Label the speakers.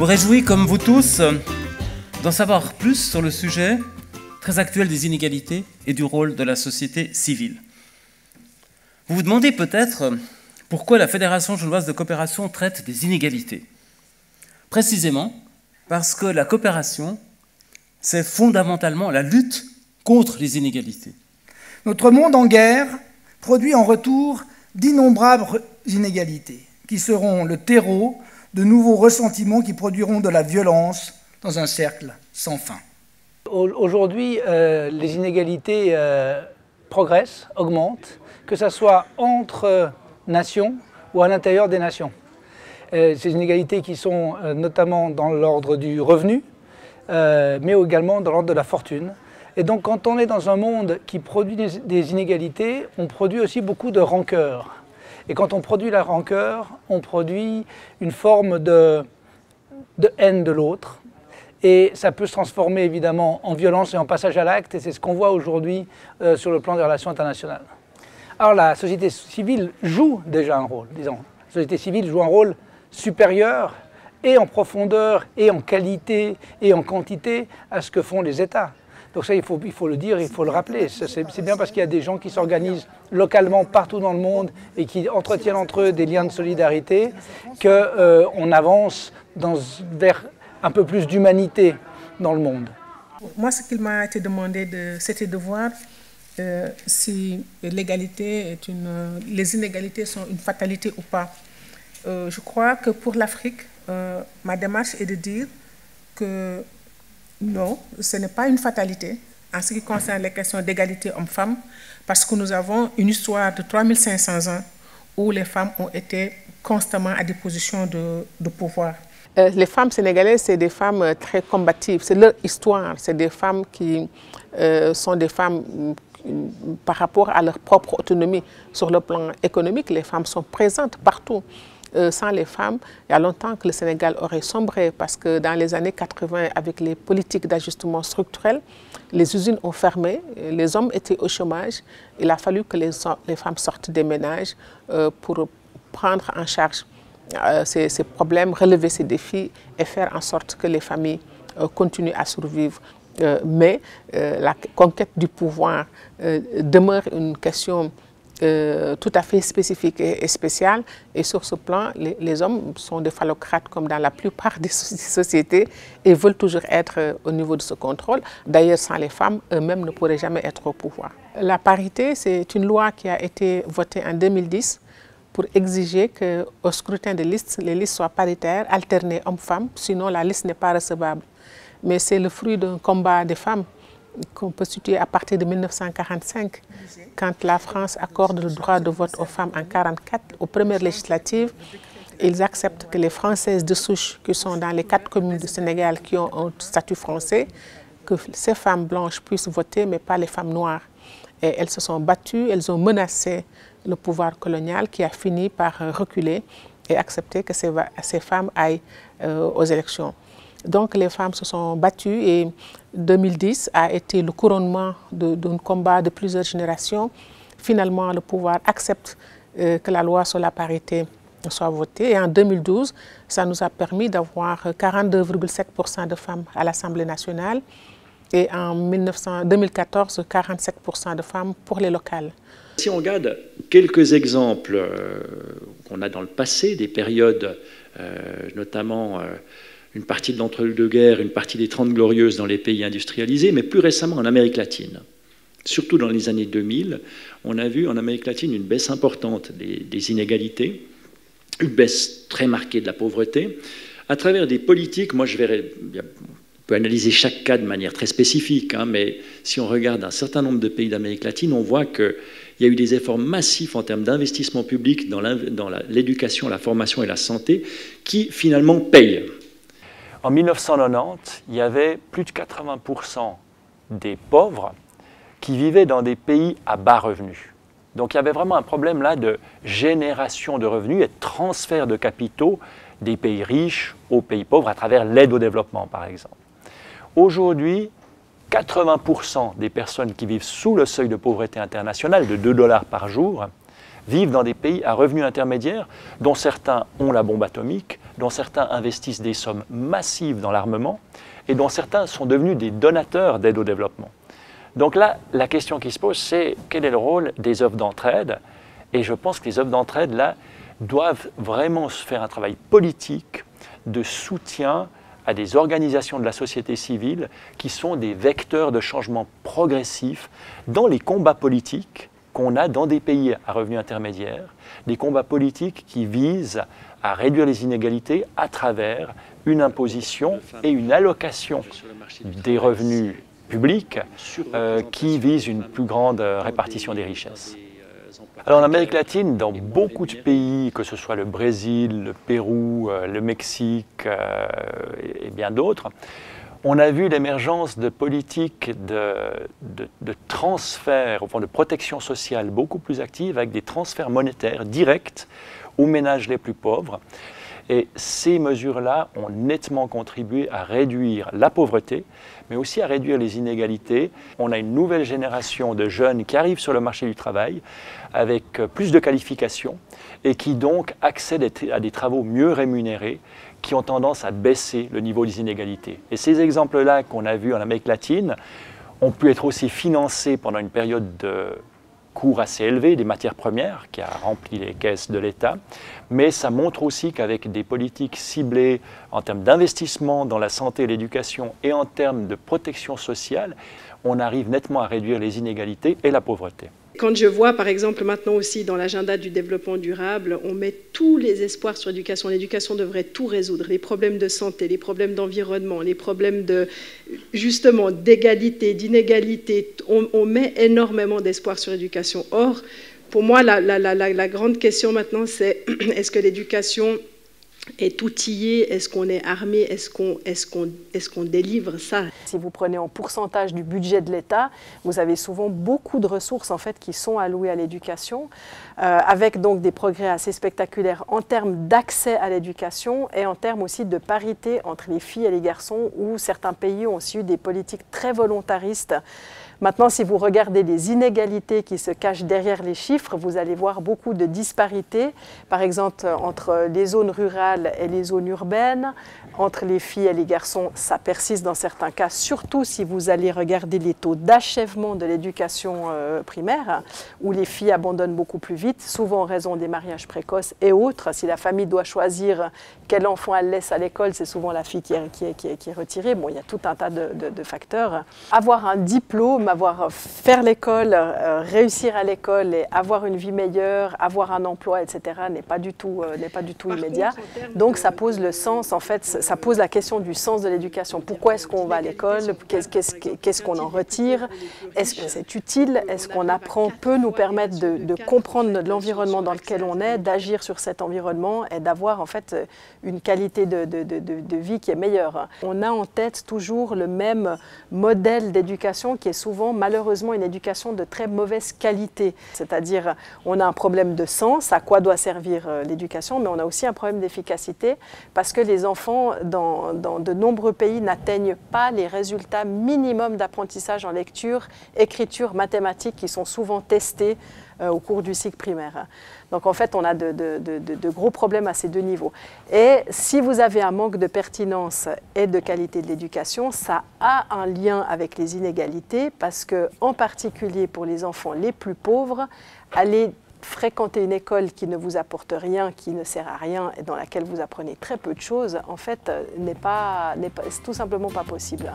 Speaker 1: me réjouis, comme vous tous, d'en savoir plus sur le sujet très actuel des inégalités et du rôle de la société civile. Vous vous demandez peut-être pourquoi la Fédération genevoise de coopération traite des inégalités. Précisément parce que la coopération, c'est fondamentalement la lutte contre les inégalités.
Speaker 2: Notre monde en guerre produit en retour d'innombrables inégalités qui seront le terreau de nouveaux ressentiments qui produiront de la violence dans un cercle sans fin.
Speaker 3: Aujourd'hui, les inégalités progressent, augmentent, que ce soit entre nations ou à l'intérieur des nations. Ces inégalités qui sont notamment dans l'ordre du revenu, mais également dans l'ordre de la fortune. Et donc quand on est dans un monde qui produit des inégalités, on produit aussi beaucoup de rancœur. Et quand on produit la rancœur, on produit une forme de haine de l'autre. Et ça peut se transformer évidemment en violence et en passage à l'acte, et c'est ce qu'on voit aujourd'hui sur le plan des relations internationales. Alors la société civile joue déjà un rôle, disons. La société civile joue un rôle supérieur et en profondeur, et en qualité, et en quantité à ce que font les États. Donc ça, il faut le dire, il faut le rappeler. C'est bien parce qu'il y a des gens qui s'organisent localement partout dans le monde et qui entretiennent entre eux des liens de solidarité qu'on avance vers un peu plus d'humanité dans le monde.
Speaker 4: Moi, ce qu'il m'a été demandé, c'était de voir si les inégalités sont une fatalité ou pas. Je crois que pour l'Afrique, ma démarche est de dire que non, ce n'est pas une fatalité en ce qui concerne les questions d'égalité hommes-femmes, parce que nous avons une histoire de 3500 ans où les femmes ont été constamment à des positions de pouvoir.
Speaker 5: Les femmes sénégalaises, c'est des femmes très combatives, c'est leur histoire, c'est des femmes qui sont des femmes par rapport à leur propre autonomie. Sur le plan économique, les femmes sont présentes partout. Sans les femmes, il y a longtemps que le Sénégal aurait sombré parce que dans les années 80, avec les politiques d'ajustement structurel, les usines ont fermé, les hommes étaient au chômage. Il a fallu que les femmes sortent des ménages pour prendre en charge ces problèmes, relever ces défis et faire en sorte que les familles continuent à survivre. Mais la conquête du pouvoir demeure une question tout à fait spécifique et spéciale. Et sur ce plan, les hommes sont des phallocrates comme dans la plupart des sociétés et veulent toujours être au niveau de ce contrôle. D'ailleurs, sans les femmes, eux-mêmes ne pourraient jamais être au pouvoir. La parité, c'est une loi qui a été votée en 2010 pour exiger qu'au scrutin des listes, les listes soient paritaires, alternées hommes-femmes, sinon la liste n'est pas recevable. Mais c'est le fruit d'un combat des femmes qu'on peut situer à partir de 1945, quand la France accorde le droit de vote aux femmes en 1944, aux premières législatives. Ils acceptent que les Françaises de souche qui sont dans les 4 communes du Sénégal qui ont un statut français, que ces femmes blanches puissent voter, mais pas les femmes noires. Et elles se sont battues, elles ont menacé le pouvoir colonial qui a fini par reculer et accepter que ces femmes aillent aux élections. Donc les femmes se sont battues et 2010 a été le couronnement d'un combat de plusieurs générations. Finalement, le pouvoir accepte que la loi sur la parité soit votée. Et en 2012, ça nous a permis d'avoir 42,7% de femmes à l'Assemblée nationale et en 2014, 47% de femmes pour les locales.
Speaker 6: Si on regarde quelques exemples qu'on a dans le passé, des périodes notamment une partie de l'entre-deux-guerres, une partie des 30 glorieuses dans les pays industrialisés, mais plus récemment en Amérique latine. Surtout dans les années 2000, on a vu en Amérique latine une baisse importante des inégalités, une baisse très marquée de la pauvreté, à travers des politiques. Moi, on peut analyser chaque cas de manière très spécifique, hein, mais si on regarde un certain nombre de pays d'Amérique latine, on voit qu'il y a eu des efforts massifs en termes d'investissement public dans l'éducation, la formation et la santé, qui finalement payent.
Speaker 7: En 1990, il y avait plus de 80% des pauvres qui vivaient dans des pays à bas revenus. Donc il y avait vraiment un problème là de génération de revenus et de transfert de capitaux des pays riches aux pays pauvres à travers l'aide au développement, par exemple. Aujourd'hui, 80% des personnes qui vivent sous le seuil de pauvreté internationale de 2 $ par jour vivent dans des pays à revenus intermédiaires, dont certains ont la bombe atomique, dont certains investissent des sommes massives dans l'armement et dont certains sont devenus des donateurs d'aide au développement. Donc là, la question qui se pose, c'est quel est le rôle des œuvres d'entraide? Et je pense que les œuvres d'entraide, là, doivent vraiment se faire un travail politique de soutien à des organisations de la société civile qui sont des vecteurs de changement progressif dans les combats politiques qu'on a dans des pays à revenus intermédiaires, des combats politiques qui visent à réduire les inégalités à travers une imposition et une allocation des revenus publics qui visent une plus grande répartition des richesses. Alors en Amérique latine, dans beaucoup de pays, que ce soit le Brésil, le Pérou, le Mexique et bien d'autres, on a vu l'émergence de politiques de transfert, au fond de protection sociale beaucoup plus actives, avec des transferts monétaires directs aux ménages les plus pauvres. Et ces mesures-là ont nettement contribué à réduire la pauvreté, mais aussi à réduire les inégalités. On a une nouvelle génération de jeunes qui arrivent sur le marché du travail avec plus de qualifications et qui donc accèdent à des travaux mieux rémunérés qui ont tendance à baisser le niveau des inégalités. Et ces exemples-là qu'on a vus en Amérique latine ont pu être aussi financés pendant une période de cours assez élevé des matières premières qui a rempli les caisses de l'État, mais ça montre aussi qu'avec des politiques ciblées en termes d'investissement dans la santé et l'éducation et en termes de protection sociale, on arrive nettement à réduire les inégalités et la pauvreté.
Speaker 8: Quand je vois, par exemple, maintenant aussi dans l'agenda du développement durable, on met tous les espoirs sur l'éducation. L'éducation devrait tout résoudre, les problèmes de santé, les problèmes d'environnement, les problèmes justement d'égalité, d'inégalité. On met énormément d'espoir sur l'éducation. Or, pour moi, la grande question maintenant, c'est est-ce que l'éducation est outillée, est-ce qu'on est armé, est-ce qu'on délivre ça?
Speaker 9: Si vous prenez en pourcentage du budget de l'État, vous avez souvent beaucoup de ressources en fait, qui sont allouées à l'éducation, avec donc des progrès assez spectaculaires en termes d'accès à l'éducation et en termes aussi de parité entre les filles et les garçons, où certains pays ont aussi eu des politiques très volontaristes. Maintenant, si vous regardez les inégalités qui se cachent derrière les chiffres, vous allez voir beaucoup de disparités, par exemple entre les zones rurales et les zones urbaines, entre les filles et les garçons, ça persiste dans certains cas, surtout si vous allez regarder les taux d'achèvement de l'éducation primaire, où les filles abandonnent beaucoup plus vite, souvent en raison des mariages précoces et autres. Si la famille doit choisir quel enfant elle laisse à l'école, c'est souvent la fille qui est retirée. Bon, il y a tout un tas de facteurs. Avoir un diplôme, faire l'école, réussir à l'école et avoir une vie meilleure, avoir un emploi, etc., n'est pas du tout immédiat. Donc ça pose le sens, en fait, ça pose la question du sens de l'éducation. Pourquoi est-ce qu'on va à l'école? Qu'est-ce qu'on en retire? Est-ce que c'est utile? Est-ce qu'on apprend peut nous permettre de comprendre l'environnement dans lequel on est, d'agir sur cet environnement et d'avoir en fait une qualité de vie qui est meilleure? On a en tête toujours le même modèle d'éducation qui est souvent malheureusement une éducation de très mauvaise qualité. C'est-à-dire, on a un problème de sens, à quoi doit servir l'éducation, mais on a aussi un problème d'efficacité parce que les enfants, dans de nombreux pays, n'atteignent pas les résultats minimums d'apprentissage en lecture, écriture, mathématiques qui sont souvent testés au cours du cycle primaire. Donc en fait, on a de gros problèmes à ces deux niveaux. Et si vous avez un manque de pertinence et de qualité de l'éducation, ça a un lien avec les inégalités parce que, en particulier pour les enfants les plus pauvres, aller fréquenter une école qui ne vous apporte rien, qui ne sert à rien et dans laquelle vous apprenez très peu de choses, en fait, c'est tout simplement pas possible.